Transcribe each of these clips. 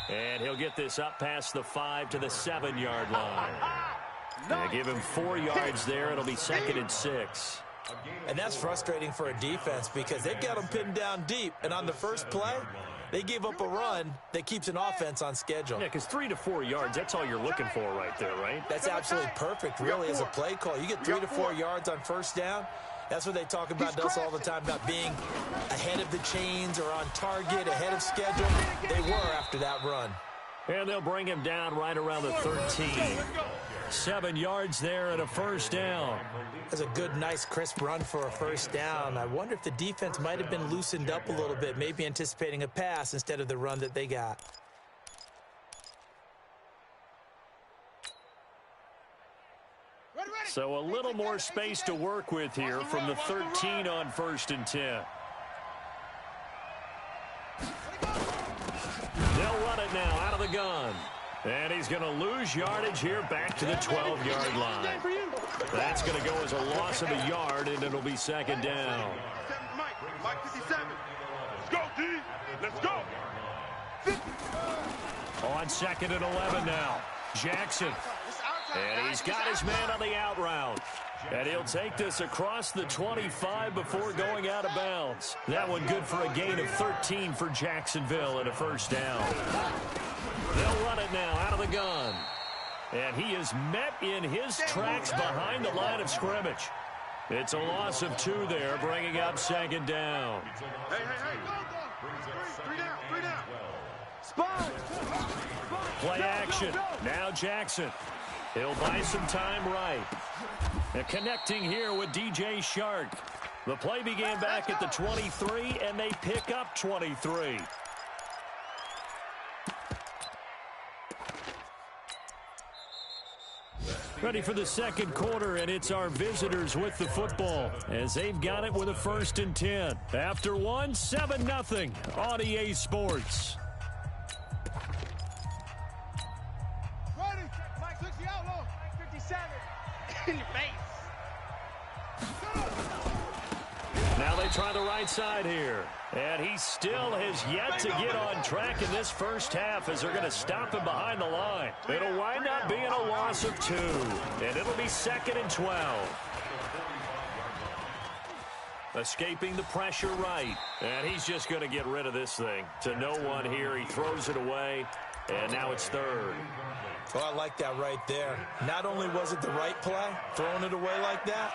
And he'll get this up past the 5 to the 7-yard line. They give him 4 yards there. It'll be 2nd and 6. And that's frustrating for a defense because they've got them pinned down deep. And on the first play, they give up a run that keeps an offense on schedule. Yeah, because 3 to 4 yards, that's all you're looking for right there, right? That's absolutely perfect, really, as a play call. You get 3 to 4 yards on first down. That's what they talk about, Dust, all the time, about being ahead of the chains or on target, ahead of schedule. They were after that run. And they'll bring him down right around the 13. 7 yards there and a first down. That's a good, nice, crisp run for a first down. I wonder if the defense might have been loosened up a little bit, maybe anticipating a pass instead of the run that they got. So a little more space to work with here from the 13 on 1st and 10. They'll run it now out of the gun. And he's going to lose yardage here back to the 12-yard line. That's going to go as a loss of a yard, and it'll be 2nd down. Mike 57. Let's go, D. Let's go. On 2nd and 11 now. Jackson. And he's got his man on the out route. And he'll take this across the 25 before going out of bounds. That one good for a gain of 13 for Jacksonville and a first down. They'll run it now out of the gun. And he is met in his tracks behind the line of scrimmage. It's a loss of 2 there, bringing up 2nd down. Hey. 3 down. Spot. Play action. Now Jackson. He'll buy some time right. And connecting here with DJ Shark. The play began back at the 23, and they pick up 23. Ready for the second quarter, and it's our visitors with the football as they've got it with a 1st and 10. After 1, 7-0 on EA Sports. Ready. Mike 60 outlaw. Mike 57. In your face. Now they try the right side here. And he still has yet to get on track in this first half as they're going to stop him behind the line. It'll wind up being a loss of 2. And it'll be 2nd and 12. Escaping the pressure right. And he's just going to get rid of this thing. To no one here. He throws it away. And now it's 3rd. Oh, I like that right there. Not only was it the right play, throwing it away like that,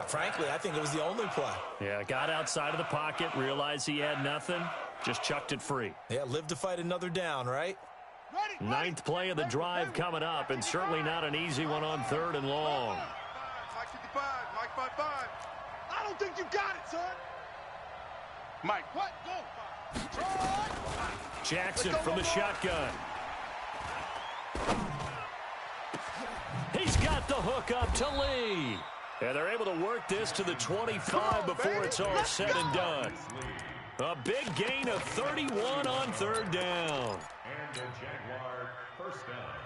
frankly, I think it was the only play. Yeah, got outside of the pocket, realized he had nothing, just chucked it free. Yeah, live to fight another down, right? 9th play of the drive coming up, and certainly not an easy one on 3rd and long. Mike 55. Mike 55. I don't think you got it, son. Mike. What? Go. Jackson from the shotgun. He's got the hook up to Lee. And they're able to work this to the 25 before it's all said and done. A big gain of 31 on 3rd down. And the Jaguar first down.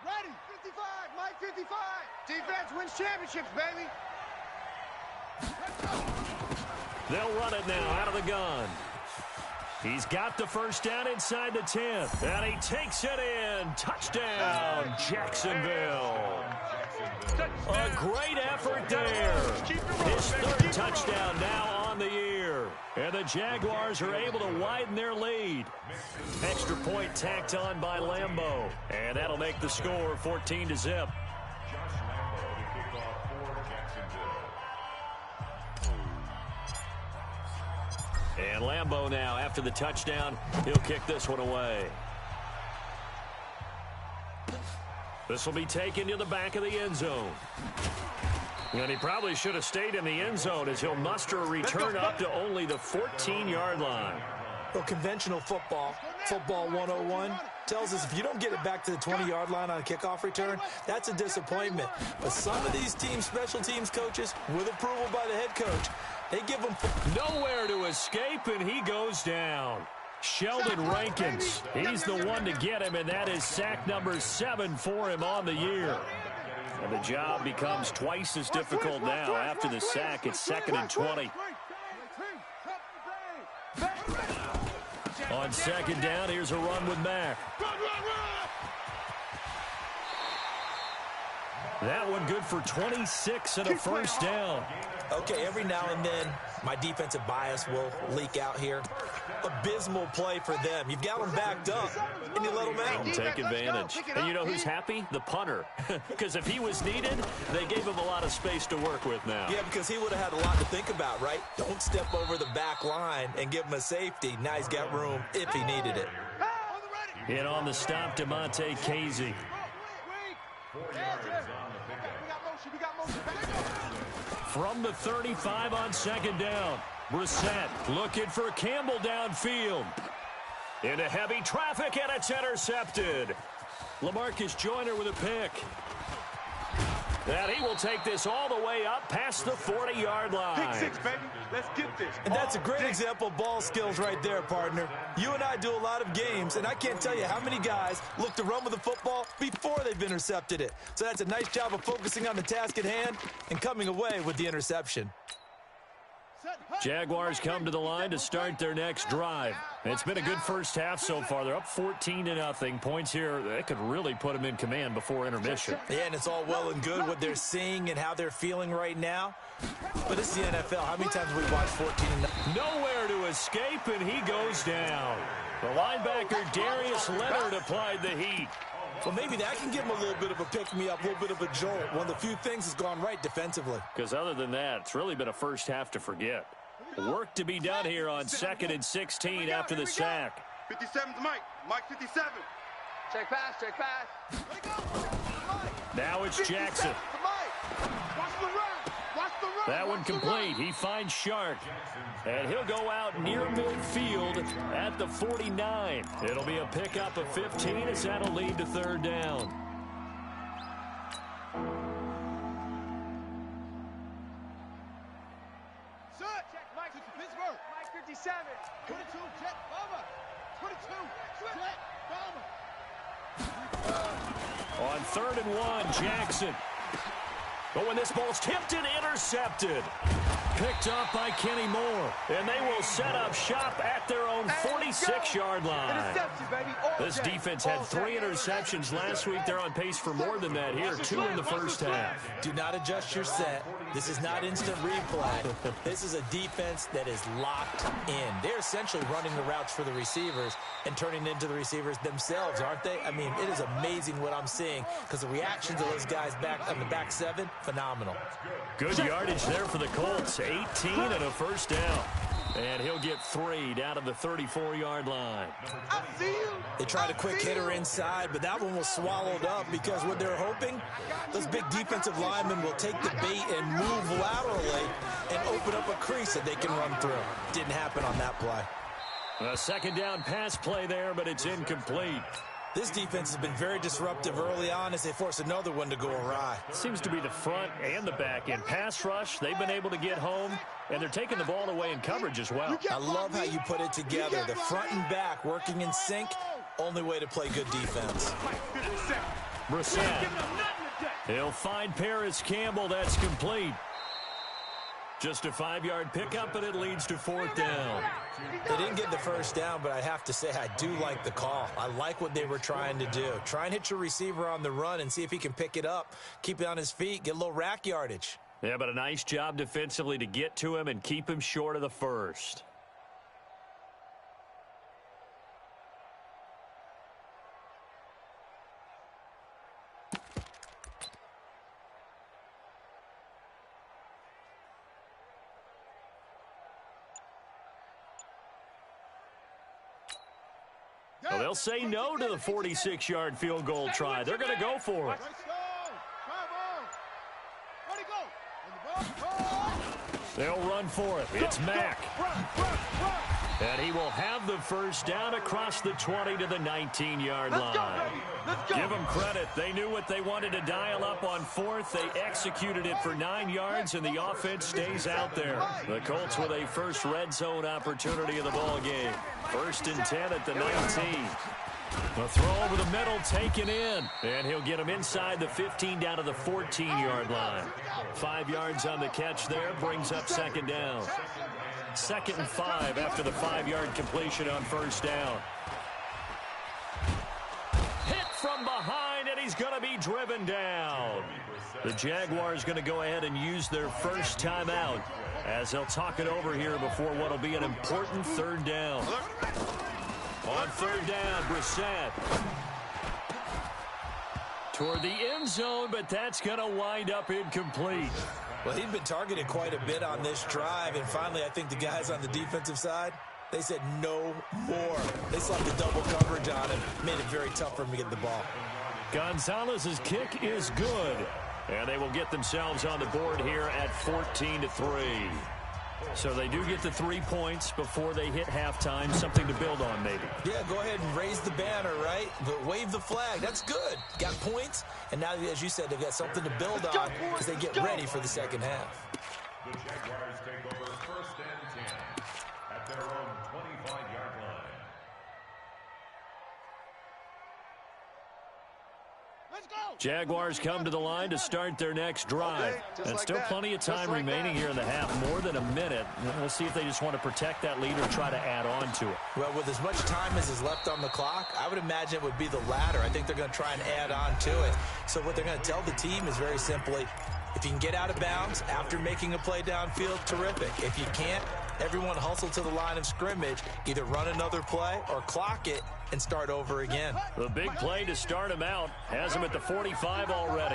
Ready. 55. Mike 55. Defense wins championships, baby. They'll run it now out of the gun. He's got the first down inside the 10. And he takes it in. Touchdown, Jacksonville. A great effort there. His 3rd touchdown now on the year. And the Jaguars are able to widen their lead. Extra point tacked on by Lambo. And that'll make the score 14-0. And Lambo now, after the touchdown, he'll kick this one away. This will be taken to the back of the end zone. And he probably should have stayed in the end zone as he'll muster a return up to only the 14-yard line. Well, conventional football 101, tells us if you don't get it back to the 20-yard line on a kickoff return, that's a disappointment. But some of these teams, special teams coaches, with approval by the head coach, they give them nowhere to escape, and he goes down. Sheldon Rankins, he's the one to get him, and that is sack number 7 for him on the year. And the job becomes twice as difficult now after the sack. It's 2nd and 20. On second down, here's a run with Mack. That one good for 26 and a first down. Okay, every now and then, my defensive bias will leak out here. Abysmal play for them. You've got them backed up, and you let them out. Take advantage. And you know who's happy? The punter. Because if he was needed, they gave him a lot of space to work with now. Yeah, because he would have had a lot to think about, right? Don't step over the back line and give him a safety. Now he's got room if he needed it. In on the stop, DeMonte Casey. From the 35 on second down. Brissett looking for Campbell downfield. Into heavy traffic, and it's intercepted. LaMarcus Joyner with a pick. And he will take this all the way up past the 40-yard line. Pick six, baby. Let's get this. And that's a great example of ball skills right there, partner. You and I do a lot of games, and I can't tell you how many guys look to run with the football before they've intercepted it. So that's a nice job of focusing on the task at hand and coming away with the interception. Jaguars come to the line to start their next drive. It's been a good first half so far. They're up 14-0. Points here, they could really put them in command before intermission. Yeah, and it's all well and good what they're seeing and how they're feeling right now. But this is the NFL. How many times have we watched 14-0? Nowhere to escape, and he goes down. The linebacker Darius Leonard applied the heat. Well, maybe that can give him a little bit of a pick-me-up, a little bit of a jolt. One of the few things has gone right defensively. Because other than that, it's really been a first half to forget. Work to be done here on 2nd and 16 after the sack. 57's Mike. Mike 57. Check pass, check pass. Now it's Jackson. That one complete. He finds Shark. And he'll go out near midfield at the 49. It'll be a pickup of 15 as that'll lead to third down. Check Mike to Pittsburgh. Mike 57. 22, check Bomber. 22, check Bomber. On 3rd and 1, Jackson. But when this ball's tipped and intercepted. Picked up by Kenny Moore. And they will set up shop at their own 46-yard line. This defense had 3 interceptions last week. They're on pace for more than that here. 2 in the first half. Do not adjust your set. This is not instant replay. This is a defense that is locked in. They're essentially running the routes for the receivers and turning into the receivers themselves, aren't they? I mean, it is amazing what I'm seeing because the reactions of those guys back on the back 7, phenomenal. Good yardage there for the Colts. 18 and a first down. And he'll get 3 down to the 34-yard line. They tried a quick hitter inside, but that one was swallowed up because what they're hoping, those big defensive linemen will take the bait and move laterally and open up a crease that they can run through. Didn't happen on that play. A second down pass play there, but it's incomplete. This defense has been very disruptive early on as they force another one to go awry. Seems to be the front and the back end. Pass rush, they've been able to get home, and they're taking the ball away in coverage as well. I love how you put it together. The front and back working in sync, only way to play good defense. Brissett. He'll find Paris Campbell. That's complete. Just a 5-yard pickup, and it leads to 4th down. They didn't get the first down, but I have to say I do like the call. I like what they were trying to do. Try and hit your receiver on the run and see if he can pick it up, keep it on his feet, get a little rack yardage. Yeah, but a nice job defensively to get to him and keep him short of the first. Well, they'll say no to the 46-yard field goal try. They're going to go for it. They'll run for it. It's Mack. And he will have the first down across the 20 to the 19-yard line. Give them credit. They knew what they wanted to dial up on 4th. They executed it for 9 yards, and the offense stays out there. The Colts with a first red zone opportunity of the ball game. 1st and 10 at the 19. A throw over the middle, taken in. And he'll get him inside the 15 down to the 14-yard line. 5 yards on the catch there, brings up 2nd down. 2nd and 5 after the 5-yard completion on first down. Hit from behind, and he's going to be driven down. The Jaguars going to go ahead and use their first timeout as they'll talk it over here before what will be an important 3rd down. On 3rd down, Brissett toward the end zone, but that's going to wind up incomplete. Well, he'd been targeted quite a bit on this drive, and finally I think the guys on the defensive side, they said no more. They slapped the double coverage on him, made it very tough for him to get the ball. Gonzalez's kick is good, and they will get themselves on the board here at 14-3. So they do get the 3 points before they hit halftime, something to build on maybe. Yeah, go ahead and raise the banner, right? But wave the flag. That's good. Got points, and now, as you said, they've got something to build on as they get ready for the second half. The Jaguars take over 1st and 10 at their own 25-yard line. Jaguars come to the line to start their next drive. And still plenty of time remaining here in the half, more than a minute. We'll see if they just want to protect that lead or try to add on to it. Well, with as much time as is left on the clock, I would imagine it would be the latter. I think they're going to try and add on to it. So what they're going to tell the team is very simply, if you can get out of bounds after making a play downfield, terrific. If you can't, everyone hustle to the line of scrimmage, either run another play or clock it and start over again. The big play to start him out has him at the 45 already.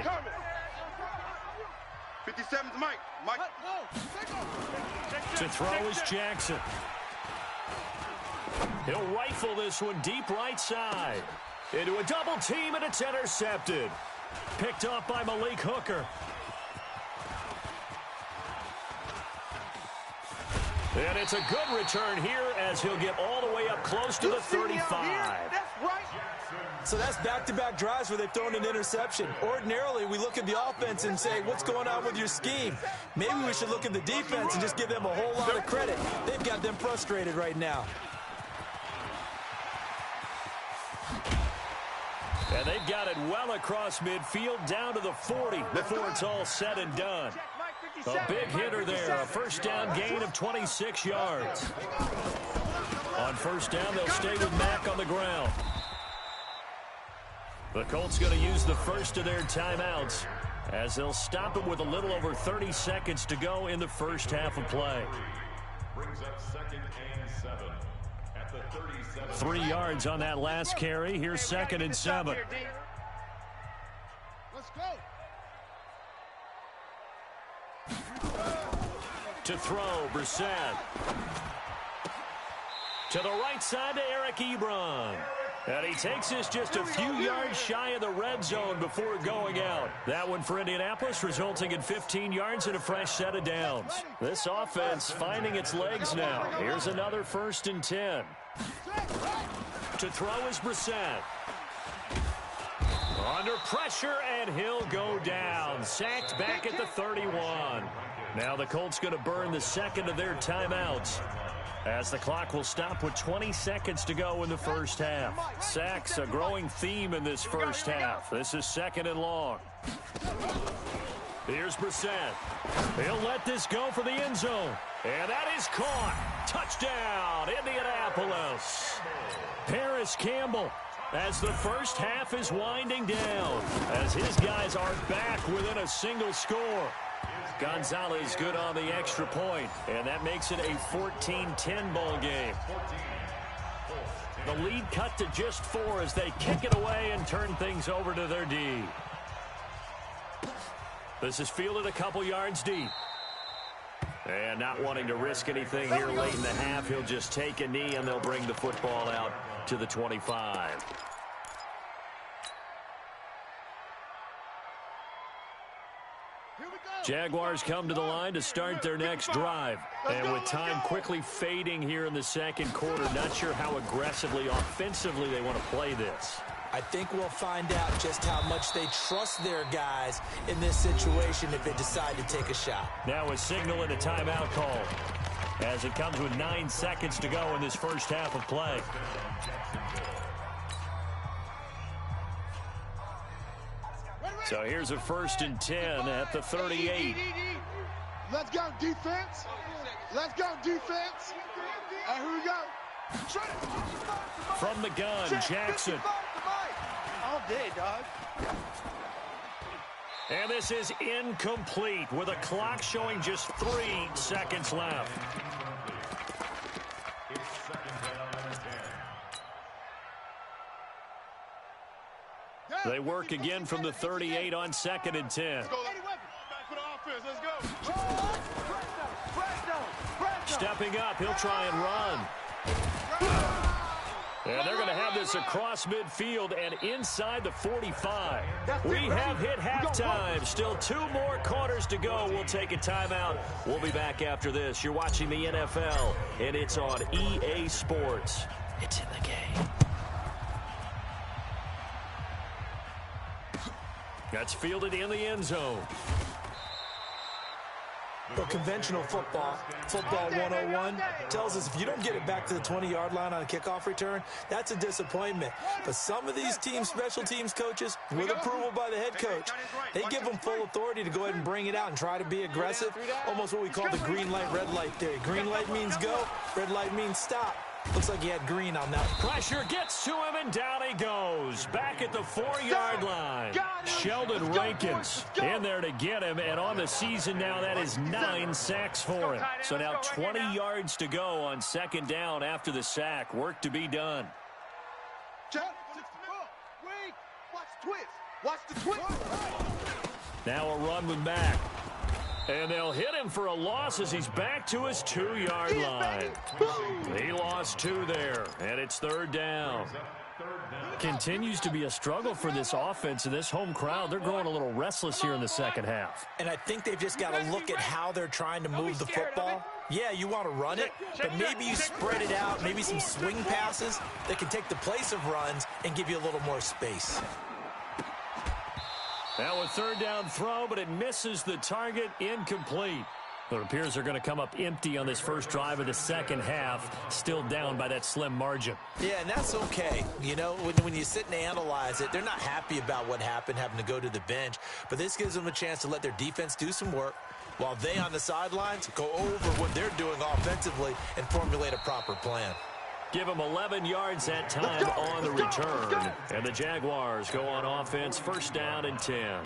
57's Mike. Mike. To throw is Jackson. He'll rifle this one deep right side. Into a double team, and it's intercepted. Picked off by Malik Hooker. And it's a good return here as he'll get all the way up close to the 35. So that's back-to-back drives where they've thrown an interception. Ordinarily, we look at the offense and say, what's going on with your scheme? Maybe we should look at the defense and just give them a whole lot of credit. They've got them frustrated right now. And they've got it well across midfield down to the 40 before it's all said and done. A big hitter there, a first down gain of 26 yards. On first down, they'll stay with Mack on the ground. The Colts going to use the first of their timeouts as they'll stop it with a little over 30 seconds to go in the first half of play. Brings up 2nd and 7 at the 37. 3 yards on that last carry. Here's 2nd and 7. Let's go. To throw, Brissett. To the right side to Eric Ebron. And he takes this just a few yards shy of the red zone before going out. That one for Indianapolis, resulting in 15 yards and a fresh set of downs. This offense finding its legs now. Here's another 1st and 10. To throw is Brissett. Under pressure, and he'll go down. Sacked back at the 31. Now the Colts going to burn the second of their timeouts as the clock will stop with 20 seconds to go in the first half. Sacks, a growing theme in this first half. This is 2nd and long. Here's Brissett. He'll let this go for the end zone. And that is caught. Touchdown, Indianapolis. Paris Campbell, as the first half is winding down, as his guys are back within a single score. Gonzalez good on the extra point, and that makes it a 14-10 ball game. The lead cut to just 4 as they kick it away and turn things over to their D. This is fielded a couple yards deep. And not wanting to risk anything here late in the half, he'll just take a knee, and they'll bring the football out to the 25. Jaguars come to the line to start their next drive. And with time quickly fading here in the second quarter, not sure how aggressively, offensively they want to play this. I think we'll find out just how much they trust their guys in this situation if they decide to take a shot. Now a signal and a timeout call as it comes with 9 seconds to go in this first half of play. So here's a 1st and 10 at the 38. Let's go, defense. Let's go, defense. And here we go. From the gun, Jackson. All day, dog. And this is incomplete with a clock showing just 3 seconds left. It's second down and 10. They work again from the 38 on 2nd and 10. Let's go. Back for the offense. Let's go. Stepping up, he'll try and run. And they're going to have this across midfield and inside the 45. We have hit halftime. Still 2 more quarters to go. We'll take a timeout. We'll be back after this. You're watching the NFL, and it's on EA Sports. It's in the game. That's fielded in the end zone. But conventional football 101, tells us if you don't get it back to the 20-yard line on a kickoff return, that's a disappointment. But some of these special teams coaches, with approval by the head coach, they give them full authority to go ahead and bring it out and try to be aggressive, almost what we call the green light, red light theory. Green light means go, red light means stop. Looks like he had green on that. Pressure gets to him, and down he goes. Back at the 4-yard line. Sheldon Rankins in there to get him, and on the season now, that is 9 sacks for him. So now 20 yards to go on 2nd down after the sack. Work to be done. Watch the twist. Now a run with Mack. And they'll hit him for a loss as he's back to his 2-yard line. He lost 2 there, and it's 3rd down. Continues to be a struggle for this offense and this home crowd. They're growing a little restless here in the second half. And I think they've just got to look at how they're trying to move the football. Yeah, you want to run it, but maybe you spread it out, maybe some swing passes that can take the place of runs and give you a little more space. Now a 3rd down throw, but it misses the target, incomplete. It appears they're going to come up empty on this first drive of the second half, still down by that slim margin. Yeah, and that's okay. You know, when you sit and analyze it, they're not happy about what happened, having to go to the bench, but this gives them a chance to let their defense do some work while they on the sidelines go over what they're doing offensively and formulate a proper plan. Give him 11 yards that time on the return. And the Jaguars go on offense, 1st down and 10.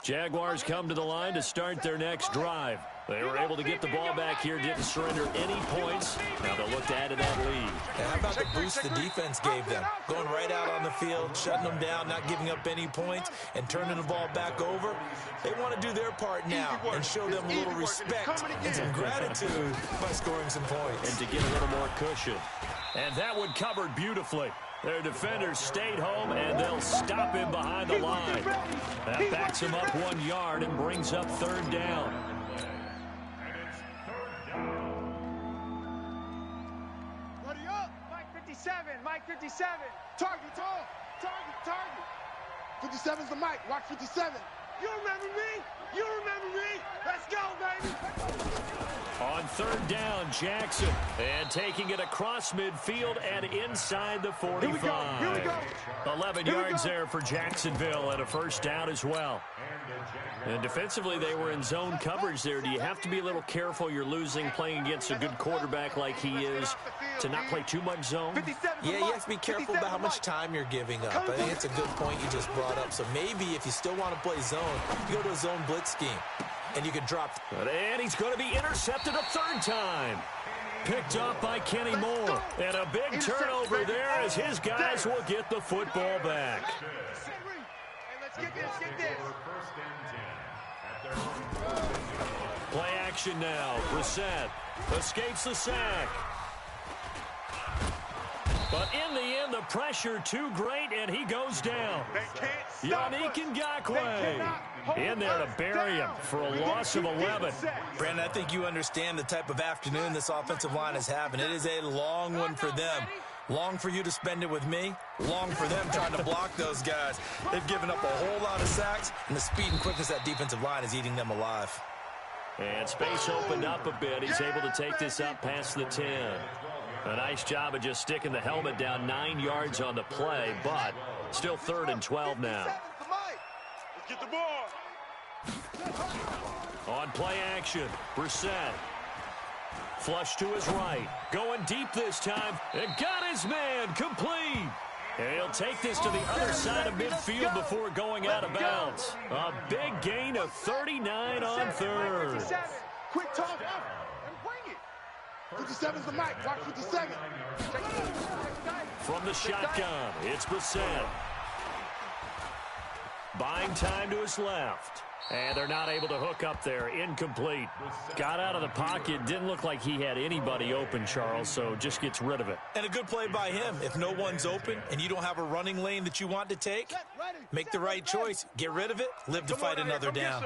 Jaguars come to the line to start their next drive. They were able to get the ball back here, didn't surrender any points. Now they'll look to add to that lead. And how about the boost the defense gave them? Going right out on the field, shutting them down, not giving up any points, and turning the ball back over. They want to do their part now and show them a little respect and some gratitude by scoring some points. And to get a little more cushion. And that one covered beautifully. Their defenders stayed home, and they'll stop him behind the line. That backs him up 1 yard and brings up 3rd down. Ready up. Mike 57, Mike 57. Target. 57's the mic. Watch 57. You remember me? Let's go, baby. On 3rd down, Jackson. And taking it across midfield and inside the 45. Here we go. 11 yards there for Jacksonville and a 1st down as well. And defensively, they were in zone coverage there. Do you have to be a little careful? You're losing playing against a good quarterback like he is to not play too much zone? Yeah, you have to be careful about how much time you're giving up. I think it's a good point you just brought up. So maybe if you still want to play zone, you go to a zone blitz scheme, and you can drop. And he's going to be intercepted a 3rd time. Picked up by Kenny Moore. And a big turnover there as his guys will get the football back. Let's get this. Play action now. Brissett escapes the sack. But in the end, the pressure too great, and he goes down. Yannick Ngakoue in there to bury him for a loss of 11. Brandon, I think you understand the type of afternoon this offensive line is having. It is a long one for them. Long for you to spend it with me. Long for them trying to block those guys. They've given up a whole lot of sacks, and the speed and quickness of that defensive line is eating them alive. And space opened up a bit. He's able to take this up past the 10. A nice job of just sticking the helmet down 9 yards on the play, but Still 3rd and 12 now. Let's get the ball. On play action, Brissett. Flush to his right. Going deep this time. And got his man complete. And he'll take this to the other side of midfield before going out of bounds. A big gain of 39 on 3rd. Quick talk and bring it. 57's the mic. Watch 57. From the shotgun, it's Brissett. Buying time to his left. And they're not able to hook up there. Incomplete. Got out of the pocket. Didn't look like he had anybody open, Charles, so just gets rid of it. And a good play by him. If no one's open and you don't have a running lane that you want to take, make the right choice. Get rid of it. Live to fight another down.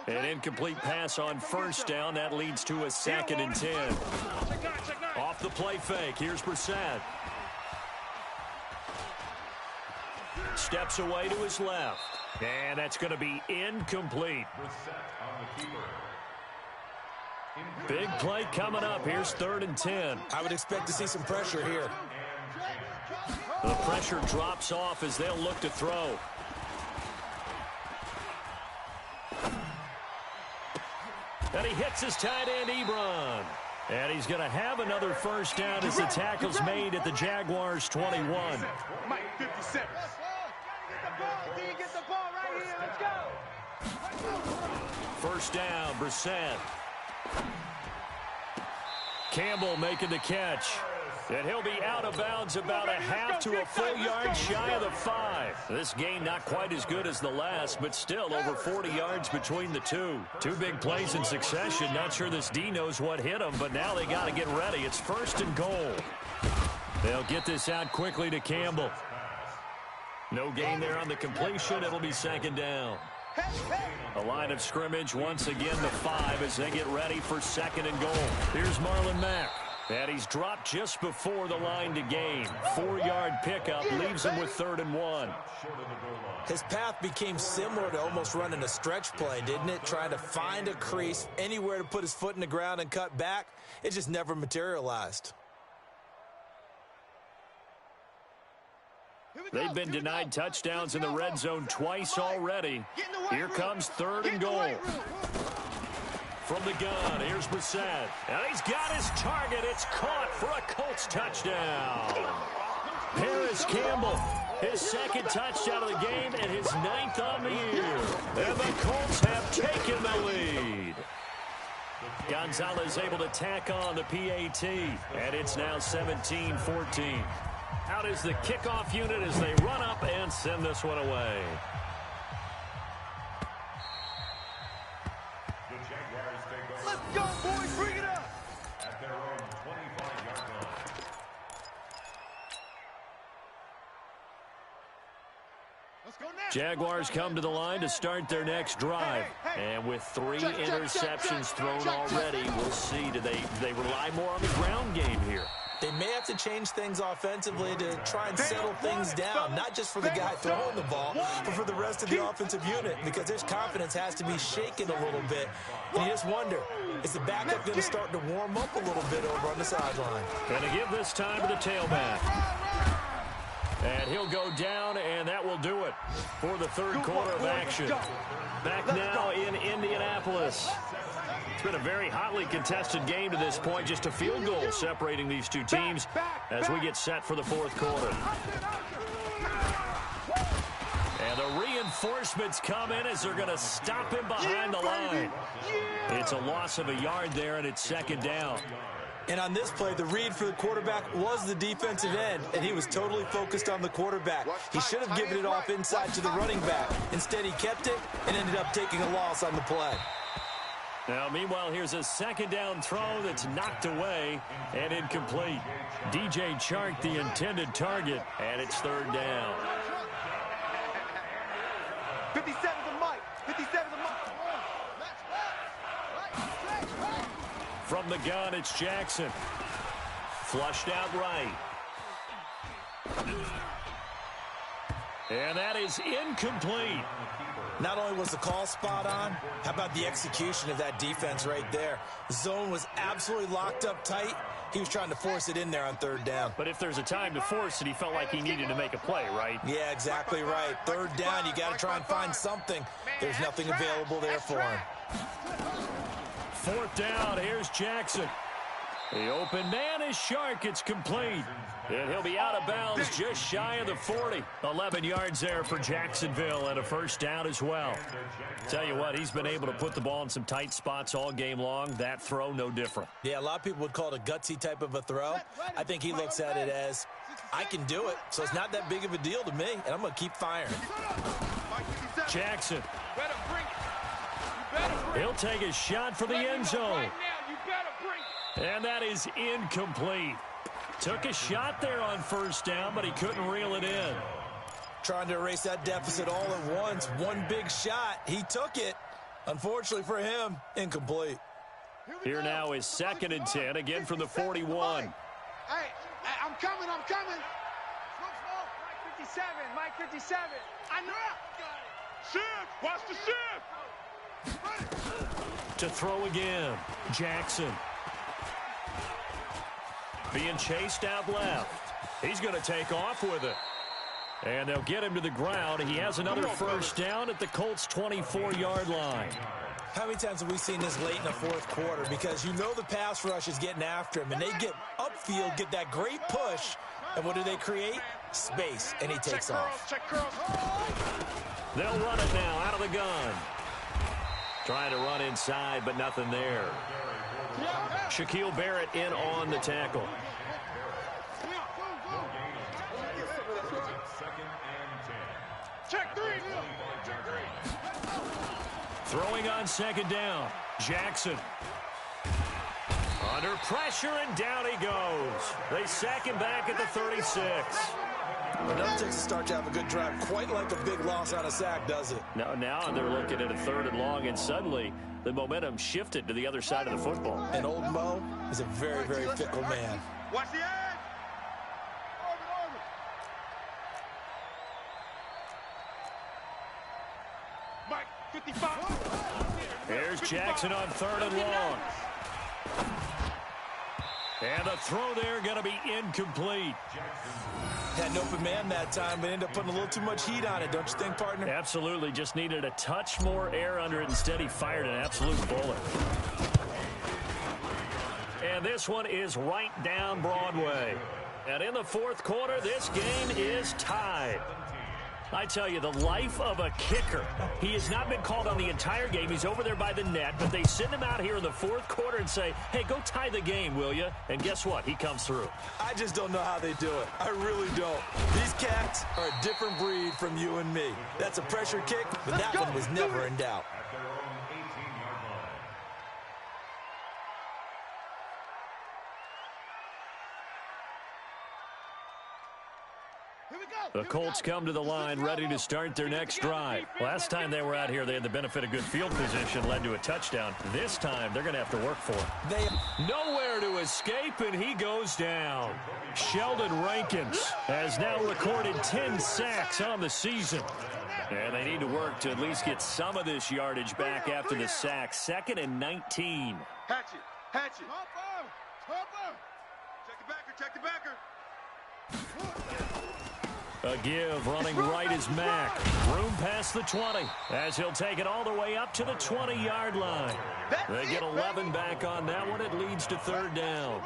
An incomplete pass on 1st down. That leads to a 2nd and 10. Off the play fake. Here's Brissett. Steps away to his left. And that's going to be incomplete. Big play coming up. Here's 3rd and 10. I would expect to see some pressure here. The pressure drops off as they'll look to throw. And he hits his tight end, Ebron. And he's going to have another 1st down as the tackle's made at the Jaguars' 21. Mike 57. Get the ball right here. Let's go. 1st down, Brissett. Campbell making the catch. And he'll be out of bounds about a half to a full yard shy of the 5. This gain not quite as good as the last, but still over 40 yards between the two. 2 big plays in succession. Not sure this D knows what hit him, but now they got to get ready. It's 1st and goal. They'll get this out quickly to Campbell. No gain there on the completion. It'll be 2nd down. A line of scrimmage once again the 5 as they get ready for 2nd and goal. Here's Marlon Mack. And he's dropped just before the line to gain. 4-yard pickup leaves him with 3rd and 1. His path became similar to almost running a stretch play, didn't it? Trying to find a crease, anywhere to put his foot in the ground and cut back. It just never materialized. They've been denied touchdowns in the red zone twice already. Here comes 3rd and goal. From the gun, here's Brissett. And he's got his target. It's caught for a Colts touchdown. Paris Campbell, his 2nd touchdown of the game and his 9th on the year. And the Colts have taken the lead. Gonzalez able to tack on the PAT. And it's now 17-14. Out is the kickoff unit as they run up and send this one away. Let's go, boys. Bring it up. At their own 25-yard line. Let's go now. Jaguars come to the line to start their next drive. And with 3 interceptions thrown already, we'll see. Do they rely more on the ground game here? They may have to change things offensively to try and settle things down, not just for the guy throwing the ball, but for the rest of the offensive unit, because their confidence has to be shaken a little bit. And you just wonder, is the backup going to start to warm up a little bit over on the sideline? Going to give this time to the tailback. And he'll go down, and that will do it for the 3rd quarter of action. Back now in Indianapolis. It's been a very hotly contested game to this point. Just a field goal separating these two teams as we get set for the 4th quarter. And the reinforcements come in as they're going to stop him behind the line. It's a loss of a yard there, and it's 2nd down. And on this play, the read for the quarterback was the defensive end, and he was totally focused on the quarterback. He should have given it off inside to the running back. Instead, he kept it and ended up taking a loss on the play. Now, meanwhile, here's a 2nd down throw that's knocked away and incomplete. DJ Chark, the intended target, and it's 3rd down. 57 to Mike. 57 to Mike. From the gun, it's Jackson. Flushed out right. And that is incomplete. Not only was the call spot on, how about the execution of that defense right there? The zone was absolutely locked up tight. He was trying to force it in there on third down. But if there's a time to force it, he felt like he needed to make a play, right? Yeah, exactly right. Third down, you got to try and find something. There's nothing available there for him. Fourth down, here's Jackson. The open man is Shark. It's complete. And he'll be out of bounds just shy of the 40. 11 yards there for Jacksonville and a first down as well. Tell you what, he's been able to put the ball in some tight spots all game long. That throw, no different. Yeah, a lot of people would call it a gutsy type of a throw. I think he looks at it as, I can do it, so it's not that big of a deal to me, and I'm going to keep firing. Jackson. He'll take a shot for the end zone. And that is incomplete. Took a shot there on first down, but he couldn't reel it in. Trying to erase that deficit all at once. One big shot. He took it. Unfortunately for him, incomplete. Here now is 2nd and 10, again from the 41. Hey, I'm coming. Mike 57, Mike 57. I know. Shift, watch the shift. To throw again, Jackson. Being chased out left. He's going to take off with it. And they'll get him to the ground. He has another first down at the Colts' 24-yard line. How many times have we seen this late in the fourth quarter? Because you know the pass rush is getting after him, and they get upfield, get that great push, and what do they create? Space, and he takes off. They'll run it now out of the gun. Trying to run inside, but nothing there. Shaquille Barrett in on the tackle. Check 3. Throwing on 2nd down. Jackson. Under pressure, and down he goes. They sack him back at the 36. It never takes a start to have a good drive, quite like a big loss on a sack, does it? Now they're looking at a 3rd and long, and suddenly the momentum shifted to the other side of the football. And old Mo is a very, very fickle man. Watch the edge. Mike 55. Here's Jackson on 3rd and long. And the throw there going to be incomplete. Had an open man that time, but ended up putting a little too much heat on it, don't you think, partner? Absolutely. Just needed a touch more air under it. Instead, he fired an absolute bullet. And this one is right down Broadway. And in the fourth quarter, this game is tied. I tell you, the life of a kicker. He has not been called on the entire game. He's over there by the net, but they send him out here in the fourth quarter and say, hey, go tie the game, will you? And guess what? He comes through. I just don't know how they do it. I really don't. These cats are a different breed from you and me. That's a pressure kick, but that one was never in doubt. The Colts come to the line ready to start their next drive. Last time they were out here, they had the benefit of good field position, led to a touchdown. This time, they're going to have to work for it. Nowhere to escape, and he goes down. Sheldon Rankins has now recorded 10 sacks on the season. And they need to work to at least get some of this yardage back after the sack. 2nd and 19. Hatch it. Check the backer. A give, running right is Mack. Room past the 20, as he'll take it all the way up to the 20-yard line. They get 11 back on that one. It leads to 3rd down.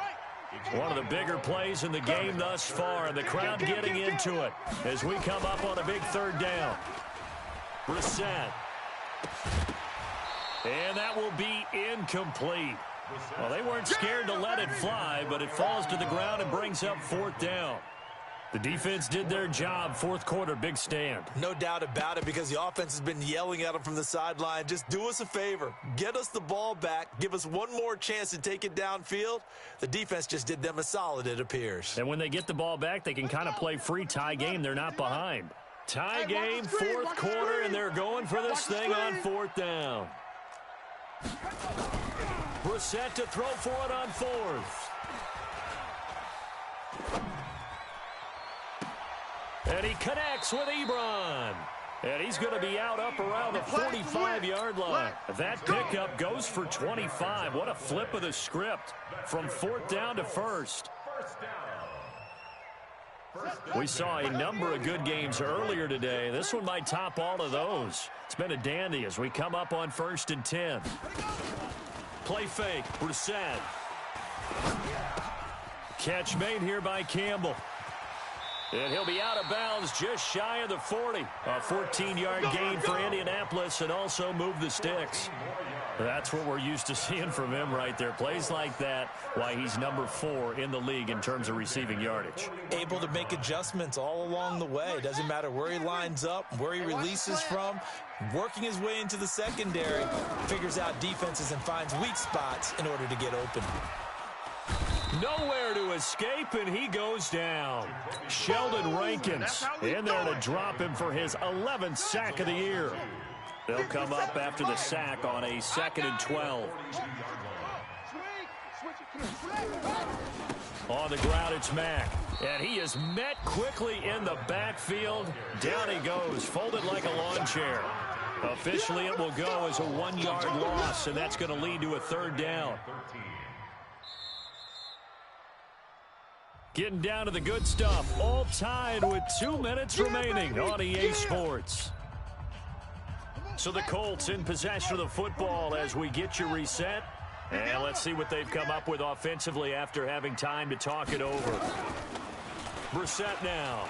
One of the bigger plays in the game thus far, and the crowd getting into it as we come up on a big 3rd down. Brissett. And that will be incomplete. Well, they weren't scared to let it fly, but it falls to the ground and brings up 4th down. The defense did their job. Fourth quarter, big stand. No doubt about it, because the offense has been yelling at them from the sideline. Just do us a favor. Get us the ball back. Give us one more chance to take it downfield. The defense just did them a solid, it appears. And when they get the ball back, they can kind of play free tie game. They're not behind. Tie game, fourth quarter, and they're going for this thing on 4th down. Brissett to throw for it on 4th. And he connects with Ebron. And he's going to be out up around the 45-yard line. That pickup goes for 25. What a flip of the script from 4th down to 1st. We saw a number of good games earlier today. This one might top all of those. It's been a dandy as we come up on 1st and 10. Play fake. Brissett. Catch made here by Campbell. And he'll be out of bounds just shy of the 40. A 14-yard gain for Indianapolis and also move the sticks. That's what we're used to seeing from him right there. Plays like that, why he's number 4 in the league in terms of receiving yardage. Able to make adjustments all along the way. Doesn't matter where he lines up, where he releases from. Working his way into the secondary, figures out defenses and finds weak spots in order to get open. Nowhere to escape, and he goes down. Sheldon Rankins in there to drop him for his 11th sack of the year. They'll come up after the sack on a 2nd and 12. On the ground, it's Mack. And he is met quickly in the backfield. Down he goes, folded like a lawn chair. Officially, it will go as a 1-yard loss, and that's going to lead to a 3rd down. Getting down to the good stuff. All tied with 2 minutes remaining on EA Sports. So the Colts in possession of the football as we get you reset. And let's see what they've come up with offensively after having time to talk it over. Brissett now.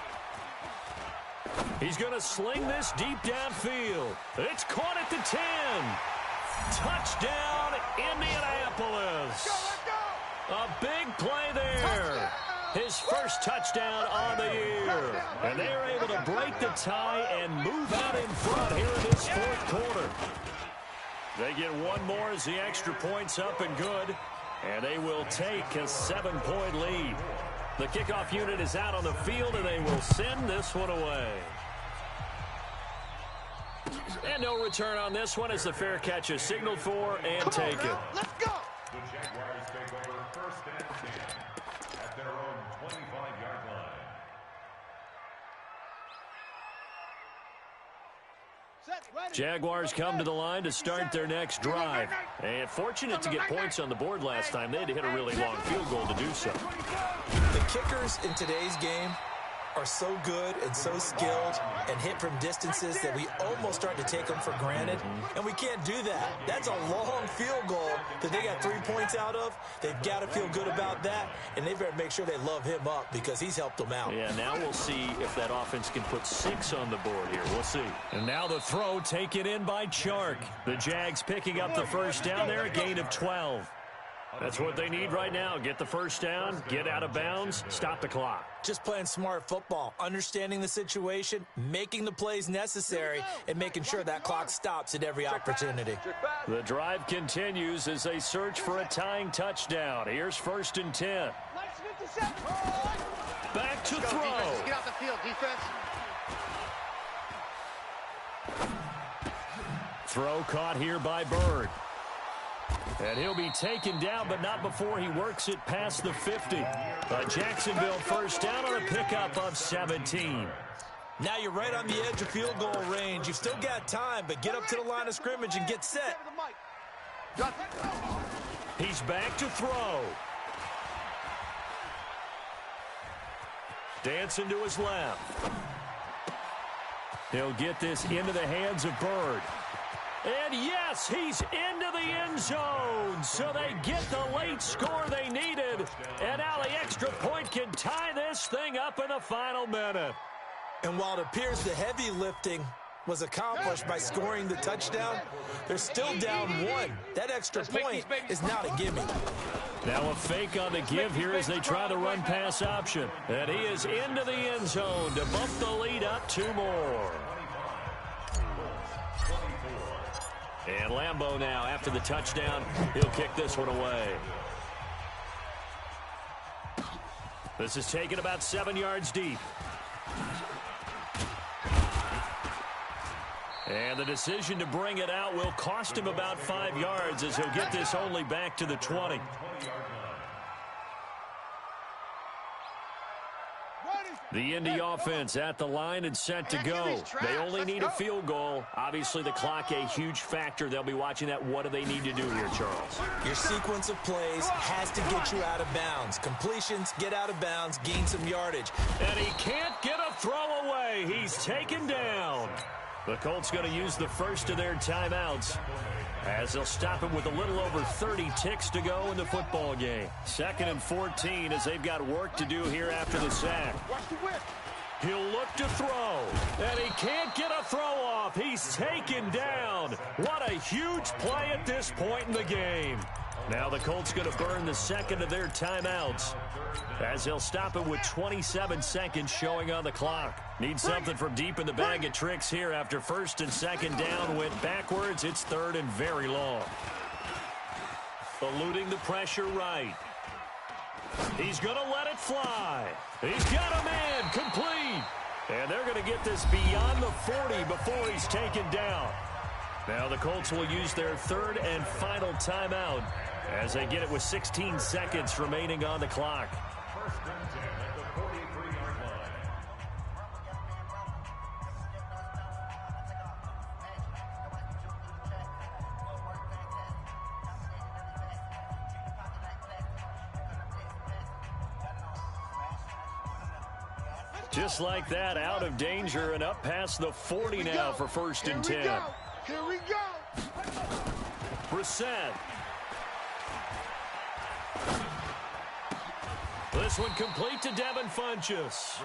He's going to sling this deep downfield. It's caught at the 10. Touchdown, Indianapolis. A big play there. His first touchdown on the year. And they are able to break the tie and move out in front here in this 4th quarter. They get one more as the extra point's up and good. And they will take a 7-point lead. The kickoff unit is out on the field, and they will send this one away. And no return on this one as the fair catch is signaled for and taken. Let's go. The Jaguars take over 1st and 10 at their own 25-yard line. Jaguars come to the line to start their next drive. And fortunate to get points on the board last time. They had to hit a really long field goal to do so. The kickers in today's game are so good and so skilled and hit from distances that we almost start to take them for granted. And we can't do that. That's a long field goal that they got 3 points out of. They've got to feel good about that, and they better make sure they love him up because he's helped them out. Yeah, now we'll see if that offense can put 6 on the board here. We'll see. And now the throw taken in by Chark. The Jags picking up the first down there, a gain of 12. That's what they need right now. Get the first down, get out of bounds, stop the clock. Just playing smart football, understanding the situation, making the plays necessary, and making sure that clock stops at every opportunity. The drive continues as they search for a tying touchdown. Here's 1st and 10. Back to throw. Get off the field, defense. Throw caught here by Bird. And he'll be taken down, but not before he works it past the 50. A Jacksonville first down on a pickup of 17. Now you're right on the edge of field goal range. You've still got time, but get up to the line of scrimmage and get set. He's back to throw. Dancing to his left. He'll get this into the hands of Bird. And yes, he's into the end zone. So they get the late score they needed. And now the extra point can tie this thing up in the final minute. And while it appears the heavy lifting was accomplished by scoring the touchdown, they're still down 1. That extra point is not a gimme. Now a fake on the give here as they try the run pass option. And he is into the end zone to bump the lead up 2 more. And Lambeau now, after the touchdown, he'll kick this one away. This is taken about 7 yards deep. And the decision to bring it out will cost him about 5 yards as he'll get this only back to the 20. The Indy offense at the line and set to go. They only need a field goal. Obviously, the clock a huge factor. They'll be watching that. What do they need to do here, Charles? Your sequence of plays has to get you out of bounds. Completions, get out of bounds, gain some yardage. And he can't get a throw away. He's taken down. The Colts going to use the first of their timeouts as they'll stop him with a little over 30 ticks to go in the football game. 2nd and 14 as they've got work to do here after the sack. He'll look to throw, and he can't get a throw off. He's taken down. What a huge play at this point in the game. Now the Colts going to burn the second of their timeouts as they'll stop it with 27 seconds showing on the clock. Need something from deep in the bag of tricks here after 1st and 2nd down. Went backwards. It's 3rd and very long. Eluding the pressure right. He's going to let it fly. He's got a man complete. And they're going to get this beyond the 40 before he's taken down. Now the Colts will use their 3rd and final timeout as they get it with 16 seconds remaining on the clock. 1st and 10 at the 43-yard line. Just like that, out of danger and up past the 40 now for 1st and 10. Here we go. Brissett. This one complete to Devin Funchess.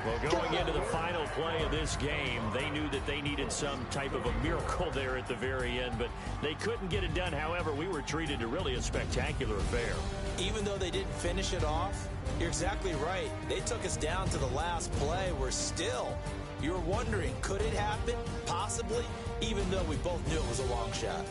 Well, going into the final play of this game, they knew that they needed some type of a miracle there at the very end, but they couldn't get it done. However, we were treated to really a spectacular affair. Even though they didn't finish it off, you're exactly right. They took us down to the last play. We're still, you were wondering, could it happen? Possibly, even though we both knew it was a long shot.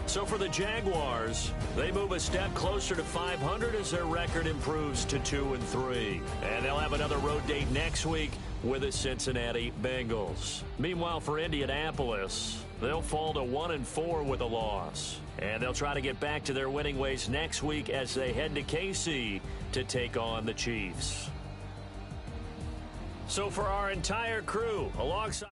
So for the Jaguars, they move a step closer to 500 as their record improves to 2-3. And they'll have another road date next week with the Cincinnati Bengals. Meanwhile, for Indianapolis, they'll fall to 1-4 with a loss. And they'll try to get back to their winning ways next week as they head to KC to take on the Chiefs. So for our entire crew, alongside